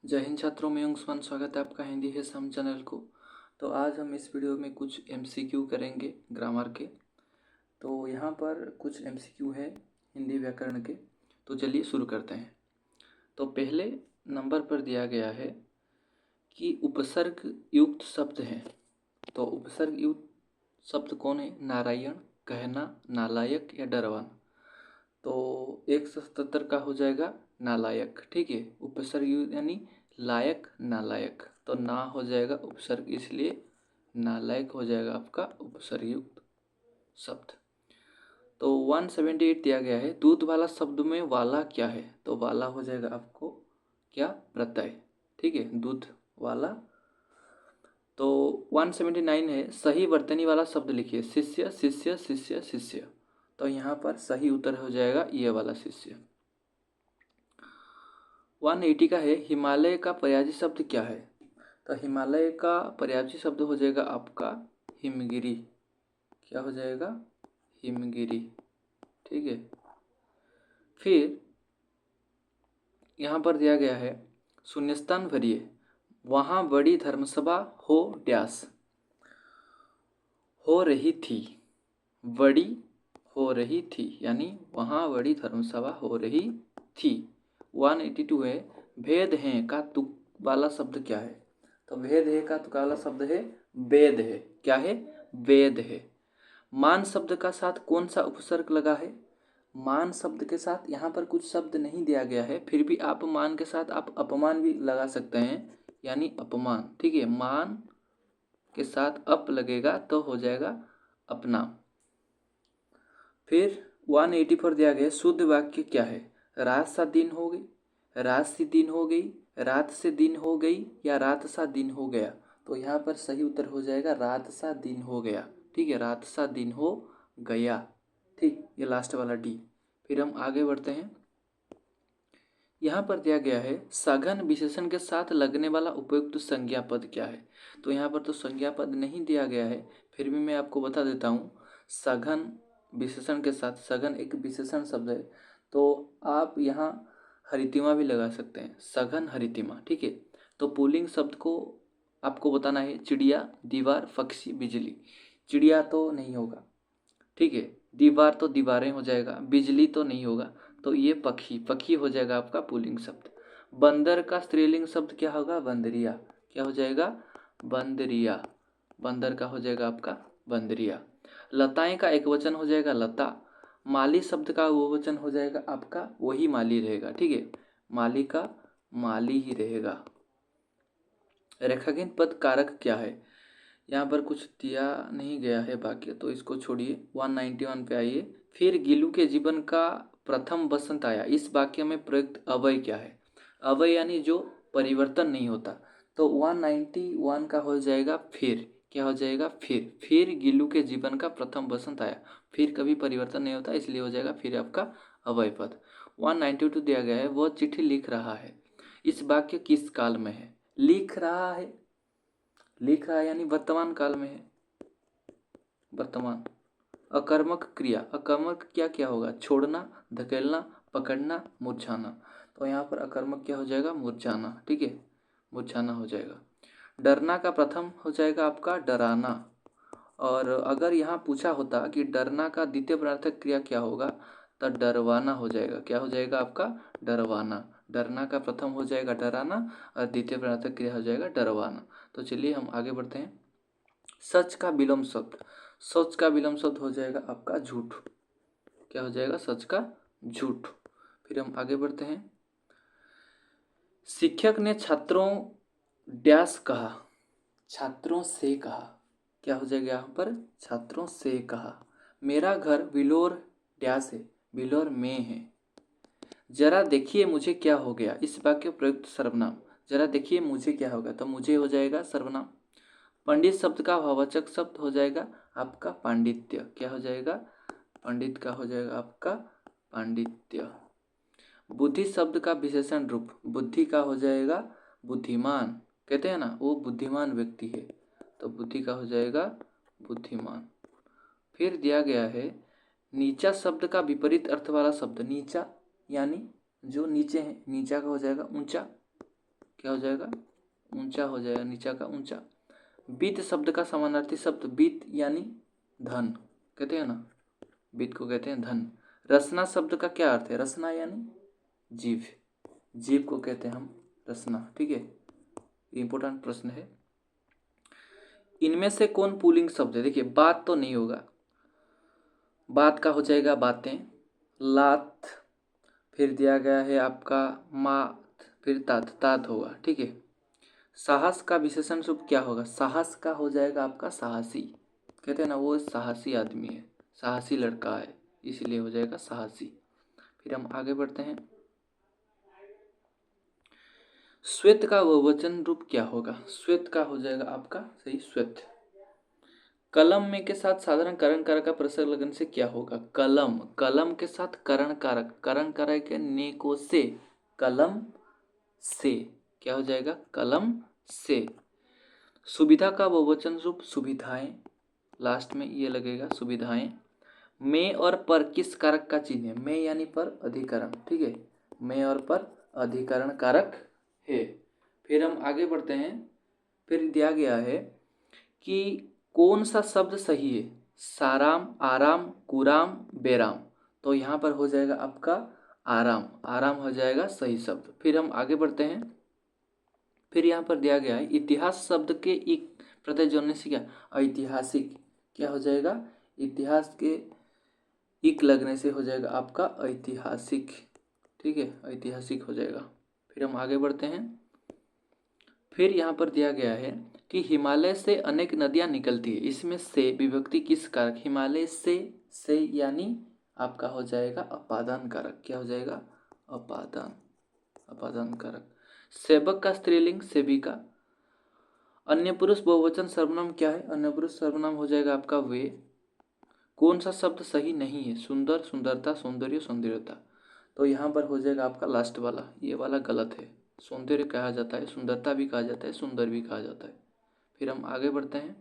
जय हिंद छात्रों, मैं अंशुमान। स्वागत है आपका हिंदी है सम चैनल को। तो आज हम इस वीडियो में कुछ एमसीक्यू करेंगे ग्रामर के। तो यहाँ पर कुछ एमसीक्यू है हिंदी व्याकरण के। तो चलिए शुरू करते हैं। तो पहले नंबर पर दिया गया है कि उपसर्ग युक्त शब्द हैं। तो उपसर्ग युक्त शब्द कौन है? नारायण, कहना, नालायक या डरवान। तो 177 का हो जाएगा नालायक। ठीक है, उपसर्ग यानी लायक, नालायक। तो ना हो जाएगा उपसर्ग, इसलिए नालायक हो जाएगा आपका उपसर्ग युक्त शब्द। तो 178 दिया गया है, दूध वाला शब्द में वाला क्या है? तो वाला हो जाएगा आपको क्या? प्रत्यय। ठीक है, दूध वाला। तो 179 है, सही वर्तनी वाला शब्द लिखिए। शिष्य, शिष्य, शिष्य, शिष्य। तो यहाँ पर सही उत्तर हो जाएगा ये वाला शिष्य। 180 का है, हिमालय का पर्यायी शब्द क्या है? तो हिमालय का पर्यायी शब्द हो जाएगा आपका हिमगिरी। क्या हो जाएगा? हिमगिरी। ठीक है, फिर यहाँ पर दिया गया है, शून्यस्थान भरिए। वहाँ बड़ी धर्मसभा हो डैश हो रही थी। बड़ी हो रही थी यानी वहाँ बड़ी धर्मसभा हो रही थी। 182 है, भेद हैं का तुक वाला शब्द क्या है? तो भेद है का तुक वाला शब्द है वेद है। क्या है? वेद है। मान शब्द का साथ कौन सा उपसर्ग लगा है? मान शब्द के साथ यहाँ पर कुछ शब्द नहीं दिया गया है, फिर भी आप मान के साथ आप अपमान भी लगा सकते हैं, यानी अपमान। ठीक है, मान के साथ अप लगेगा तो हो जाएगा अपना। फिर 184 दिया गया, शुद्ध वाक्य क्या है? रात सा दिन हो गई, रात सी दिन हो गई, रात से दिन हो गई या रात सा दिन हो गया। तो यहाँ पर सही उत्तर हो जाएगा रात सा दिन हो गया। ठीक है, रात सा दिन हो गया। ठीक, ये लास्ट वाला डी। फिर हम आगे बढ़ते हैं। यहाँ पर दिया गया है, सघन विशेषण के साथ लगने वाला उपयुक्त संज्ञा पद क्या है? तो यहाँ पर तो संज्ञा पद नहीं दिया गया है, फिर भी मैं आपको बता देता हूँ। सघन विशेषण के साथ, सघन एक विशेषण शब्द है, तो आप यहाँ हरितिमा भी लगा सकते हैं, सघन हरितिमा। ठीक है, तो पुल्लिंग शब्द को आपको बताना है, चिड़िया, दीवार, पक्षी, बिजली। चिड़िया तो नहीं होगा। ठीक है, दीवार तो दीवारें हो जाएगा, बिजली तो नहीं होगा, तो ये पक्षी, पक्षी हो जाएगा आपका पुल्लिंग शब्द। बंदर का स्त्रीलिंग शब्द क्या होगा? बंदरिया। क्या हो जाएगा? बंदरिया। बंदर का हो जाएगा आपका बंदरिया। लताएं का एक वचन हो जाएगा लता। माली शब्द का वो वचन हो जाएगा आपका वही माली रहेगा। ठीक है, माली का माली ही रहेगा। रेखांकित पद कारक क्या है? यहाँ पर कुछ दिया नहीं गया है वाक्य, तो इसको छोड़िए। 191 पे आइए। फिर गिलू के जीवन का प्रथम बसंत आया, इस वाक्य में प्रयुक्त अवय क्या है? अवय यानी जो परिवर्तन नहीं होता। तो 191 का हो जाएगा फिर। क्या हो जाएगा? फिर गिलू के जीवन का प्रथम बसंत आया। फिर कभी परिवर्तन नहीं होता, इसलिए हो जाएगा फिर आपका अवय पद। 192 दिया गया है, वह चिट्ठी लिख रहा है, इस वाक्य किस काल में है? लिख रहा है, लिख रहा है यानी वर्तमान काल में है, वर्तमान। अकर्मक क्रिया, अकर्मक क्या क्या होगा? छोड़ना, धकेलना, पकड़ना, मुरझाना। तो यहाँ पर अकर्मक क्या हो जाएगा? मुरझाना। ठीक है, मुरझाना हो जाएगा। डरना का प्रथम हो जाएगा आपका डराना। और अगर यहाँ पूछा होता कि डरना का द्वितीय प्रार्थक क्रिया क्या होगा, तो डरवाना हो जाएगा। क्या हो जाएगा आपका? डरवाना। डरना का प्रथम हो जाएगा डराना और द्वितीय प्रार्थक क्रिया हो जाएगा डरवाना। तो चलिए हम आगे बढ़ते हैं। सच का विलोम शब्द, सच का विलोम शब्द हो जाएगा आपका झूठ। क्या हो जाएगा? सच का झूठ। फिर हम आगे बढ़ते हैं। शिक्षक ने छात्रों डैश कहा, छात्रों से कहा। क्या हो जाएगा यहाँ पर? छात्रों से कहा। मेरा घर बिलोर डैश है, बिलोर में है। जरा देखिए मुझे क्या हो गया, इस वाक्य प्रयुक्त सर्वनाम। जरा देखिए मुझे क्या होगा, तो मुझे हो जाएगा सर्वनाम। पंडित शब्द का भाववाचक शब्द हो जाएगा आपका पांडित्य। क्या हो जाएगा? पंडित का हो जाएगा आपका पांडित्य। बुद्धि शब्द का विशेषण रूप, बुद्धि का हो जाएगा बुद्धिमान। कहते हैं ना वो बुद्धिमान व्यक्ति है, तो बुद्धि का हो जाएगा बुद्धिमान। फिर दिया गया है, नीचा शब्द का विपरीत अर्थ वाला शब्द। नीचा यानी जो नीचे है, नीचा का हो जाएगा ऊंचा। क्या हो जाएगा, ऊंचा हो जाएगा, नीचा का ऊंचा। वित्त शब्द का समानार्थी शब्द वित्त यानी धन, कहते हैं ना, वित्त को कहते हैं धन। रसना शब्द का क्या अर्थ है, रसना यानी जीव, जीव को कहते हैं हम रसना, ठीक है, इंपॉर्टेंट प्रश्न है। इनमें से कौन पुल्लिंग शब्द है, देखिए बात तो नहीं होगा, बात का हो जाएगा बातें, लात, फिर दिया गया है आपका मात, फिर तात, तात होगा, ठीक है। साहस का विशेषण रूप क्या होगा, साहस का हो जाएगा आपका साहसी, कहते हैं ना वो साहसी आदमी है, साहसी लड़का है, इसलिए हो जाएगा साहसी। फिर हम आगे बढ़ते हैं। श्वेत का बहुवचन रूप क्या होगा, श्वेत का हो जाएगा आपका सही श्वेत। कलम में के साथ साधारण करण कारक का प्रसंग लगन से क्या होगा, कलम, कलम के साथ करण कारक, करण कारक है ने को से, कलम से, क्या हो जाएगा, कलम से। सुविधा का बहुवचन रूप सुविधाएं, लास्ट में ये लगेगा सुविधाएं। में और पर किस कारक का चिन्ह है, में यानी पर अधिकरण, ठीक है, में और पर अधिकरण कारक है। फिर हम आगे बढ़ते हैं। फिर दिया गया है कि कौन सा शब्द सही है, साराम, आराम, कुराम, बेराम। तो यहाँ पर हो जाएगा आपका आराम, आराम हो जाएगा सही शब्द। फिर हम आगे बढ़ते हैं। फिर यहाँ पर दिया गया है इतिहास शब्द के एक प्रत्यय जोड़ने से क्या, ऐतिहासिक, क्या हो जाएगा, इतिहास के इक लगने से हो जाएगा आपका ऐतिहासिक, ठीक है, ऐतिहासिक हो जाएगा। फिर हम आगे बढ़ते हैं। फिर यहाँ पर दिया गया है कि हिमालय से अनेक नदियाँ निकलती है, इसमें से विभक्ति किस कारक, हिमालय से यानी आपका हो जाएगा अपादान कारक, क्या हो जाएगा, अपादान, अपादान कारक। सेवक का स्त्रीलिंग सेविका। अन्य पुरुष बहुवचन सर्वनाम क्या है, अन्य पुरुष सर्वनाम हो जाएगा आपका वे। कौन सा शब्द सही नहीं है, सुंदर, सुंदरता, सौंदर्य, सौंदर्यता। तो यहाँ पर हो जाएगा आपका लास्ट वाला, ये वाला गलत है, सौंदर्य कहा जाता है, सुंदरता भी कहा जाता है, सुंदर भी कहा जाता है। फिर हम आगे बढ़ते हैं।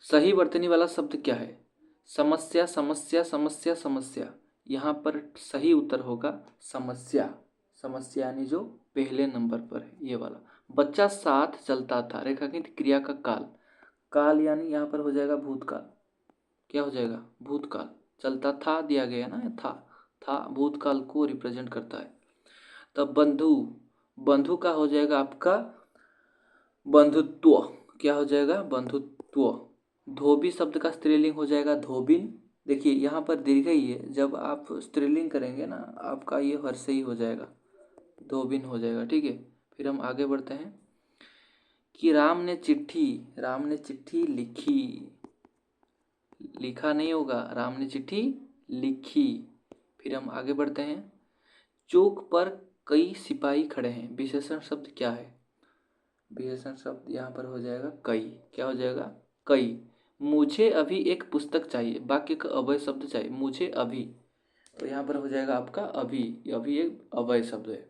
सही वर्तनी वाला शब्द क्या है, समस्या, समस्या, समस्या, समस्या। यहाँ पर सही उत्तर होगा समस्या, समस्या यानी जो पहले नंबर पर है ये वाला। बच्चा साथ चलता था, रेखांकित क्रिया का काल, काल यानी यहाँ पर हो जाएगा भूतकाल, क्या हो जाएगा, भूतकाल। चलता था दिया गया ना, था भूतकाल को रिप्रेजेंट करता है। तब बंधु, बंधु का हो जाएगा आपका बंधुत्व, क्या हो जाएगा, बंधुत्व। धोबी शब्द का स्त्रीलिंग हो जाएगा धोबिन। देखिए यहाँ पर दीर्घ ही है, जब आप स्त्रीलिंग करेंगे ना आपका ये हर्ष ही हो जाएगा, धोबिन हो जाएगा, ठीक है। फिर हम आगे बढ़ते हैं कि राम ने चिट्ठी लिखी, लिखा नहीं होगा, राम ने चिट्ठी लिखी। फिर हम आगे बढ़ते हैं। चौक पर कई सिपाही खड़े हैं, विशेषण शब्द क्या है, विशेषण शब्द यहाँ पर हो जाएगा कई, क्या हो जाएगा, कई। मुझे अभी एक पुस्तक चाहिए, वाक्य का अव्यय शब्द चाहिए, मुझे अभी, तो यहाँ पर हो जाएगा आपका अभी, अभी एक अव्यय शब्द है।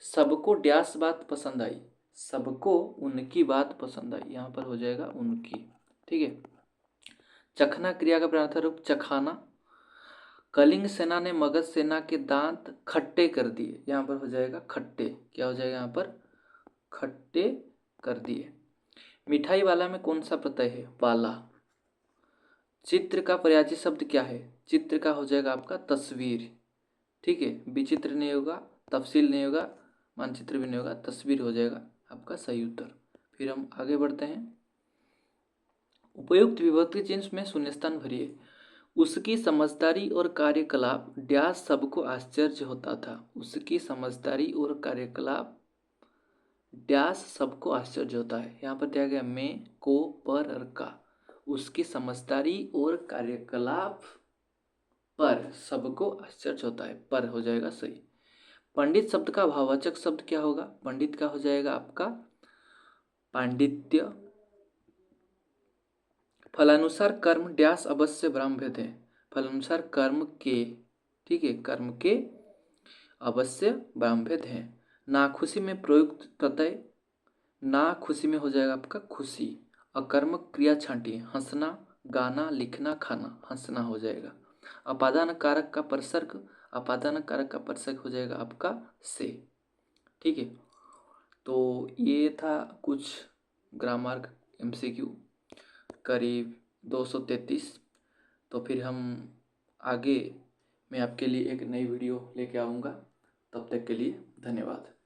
सबको डैश बात पसंद आई, सबको उनकी बात पसंद आई, यहाँ पर हो जाएगा उनकी, ठीक है। चखना क्रिया का प्रणार्थ रूप चखाना। कलिंग सेना ने मगध सेना के दांत खट्टे कर दिए, यहाँ पर हो जाएगा खट्टे, क्या हो जाएगा यहाँ पर, खट्टे कर दिए। मिठाई वाला में कौन सा प्रत्यय है, वाला। चित्र का पर्यायवाची शब्द क्या है, चित्र का हो जाएगा आपका तस्वीर, ठीक है, विचित्र नहीं होगा, तफसील नहीं होगा, मानचित्र भी नहीं होगा, तस्वीर हो जाएगा आपका सही उत्तर। फिर हम आगे बढ़ते हैं। उपयुक्त विभक्ति चिन्ह में शून्यस्थान भरिए। उसकी समझदारी और कार्यकलाप डैश सबको आश्चर्य होता था, उसकी समझदारी और कार्यकलाप डैश सबको आश्चर्य होता है, यहाँ पर दिया गया में, को, पर और का। उसकी समझदारी और कार्यकलाप पर सबको आश्चर्य होता है, पर हो जाएगा सही। पंडित शब्द का भाववाचक शब्द क्या होगा, पंडित का हो जाएगा आपका पांडित्य। फलानुसार कर्म डैश अवश्य ब्रह्मभेद है, फलानुसार कर्म के, ठीक है, कर्म के अवश्य ब्रह्मभेद है। नाखुशी में प्रयुक्त प्रत्यय, ना खुशी में हो जाएगा आपका खुशी। अकर्मक क्रिया छांटिए, हंसना, गाना, लिखना, खाना, हंसना हो जाएगा। अपादान कारक का परसर्ग, अपादान कारक का परसर्ग हो जाएगा आपका से, ठीक है। तो ये था कुछ ग्रामर MCQ करीब 233। तो फिर हम आगे मैं आपके लिए एक नई वीडियो लेके आऊँगा। तब तक के लिए धन्यवाद।